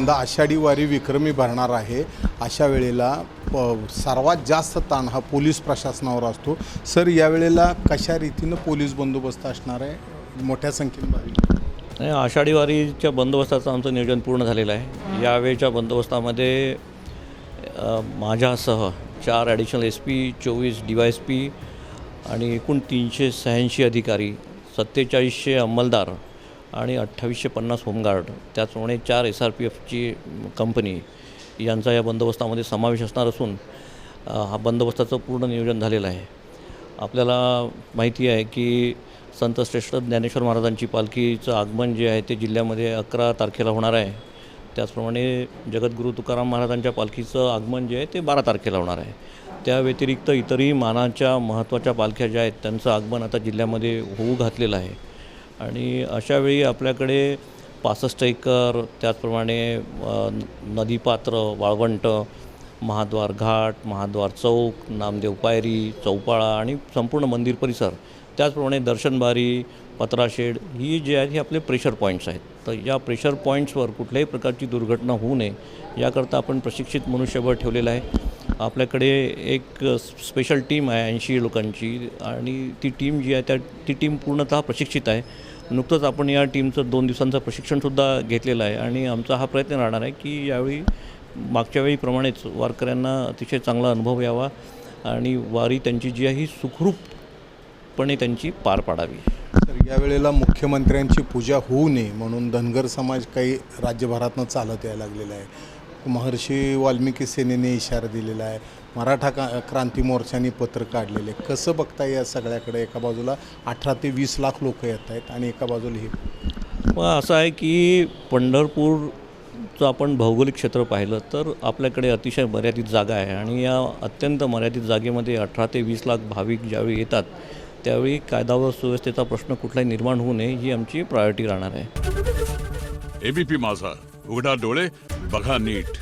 यंदा आषाढी वारी विक्रमी भरणार आहे। अशा वेळेला सर्वात जास्त ताण हा पोलीस प्रशासनावर असतो। सर, यावेळेला कशा रीतीने पोलीस बंदोबस्त असणार आहे? मोठ्या संख्येने भाविक आषाढी वारीच्या बंदोबस्ताचं आमचं नियोजन पूर्ण झालेलं आहे। यावेळच्या बंदोबस्तामध्ये माझ्यासह 4 ॲडिशनल SP, 24 DYSP आणि एकूण 386 अधिकारी, 4700 अंमलदार आणि 2850 होमगार्ड, त्याचप्रमाणे 4 SRPFची कंपनी यांचा या बंदोबस्तामध्ये समावेश असणार असून हा बंदोबस्ताचं पूर्ण नियोजन झालेलं आहे। आपल्याला माहिती आहे की संत श्रेष्ठ ज्ञानेश्वर महाराजांची पालखीचं आगमन जे आहे ते जिल्ह्यामध्ये 11 तारखेला होणार आहे। त्याचप्रमाणे जगद्गुरू तुकाराम महाराजांच्या पालखीचं आगमन जे आहे ते 12 तारखेला होणार आहे। त्या व्यतिरिक्त इतरही मानाच्या महत्त्वाच्या पालख्या ज्या आहेत त्यांचं आगमन आता जिल्ह्यामध्ये होऊ घातलेलं आहे। आणि अशावेळी आपल्याकडे 65 एकर, त्याचप्रमाणे नदीपात्र, वाळवंट, महाद्वार घाट, महाद्वार चौक, नामदेव पायरी, चौपाळा आणि संपूर्ण मंदिर परिसर, त्याचप्रमाणे दर्शनबारी, पत्राशेड ही जे आहेत ही आपले प्रेशर पॉईंट्स आहेत। तर या प्रेशर पॉईंट्सवर कुठल्याही प्रकारची दुर्घटना होऊ नये याकरता आपण प्रशिक्षित मनुष्यबळ ठेवलेलं आहे। आपल्याकडे एक स्पेशल टीम आहे 80 लोकांची आणि ती टीम जी आहे ती टीम पूर्णतः प्रशिक्षित आहे। नुकतंच आपण या टीमचं 2 दिवसांचं प्रशिक्षणसुद्धा घेतलेलं आहे आणि आमचा हा प्रयत्न राहणार आहे की यावेळी मागच्या वेळीप्रमाणेच वारकऱ्यांना अतिशय चांगला अनुभव यावा आणि वारी त्यांची जी आहे ही सुखरूपपणे त्यांची पार पाडावी। तर यावेळेला मुख्यमंत्र्यांची पूजा होऊ नये म्हणून धनगर समाज काही राज्यभरातनं चालत यायला लागलेला आहे। महर्षी वाल्मिकी सेनेने इशारा दिलेला आहे, मराठा क्रांती मोर्चाने पत्र काढलेले। कसं बघताय या सगळ्याकडे? एका बाजूला 18 ते 20 लाख लोक येत आहेत आणि एका बाजूला हे मग असं आहे की पंढरपूरचं आपण भौगोलिक क्षेत्र पाहिलं तर आपल्याकडे अतिशय मर्यादित जागा आहे आणि या अत्यंत मर्यादित जागेमध्ये 18 ते 20 लाख भाविक ज्यावेळी येतात त्यावेळी कायदा व सुव्यवस्थेचा प्रश्न कुठलाही निर्माण होऊ नये ही आमची प्रायोरिटी राहणार आहे। ABP माझा, उघडा डोळे बघा नीट।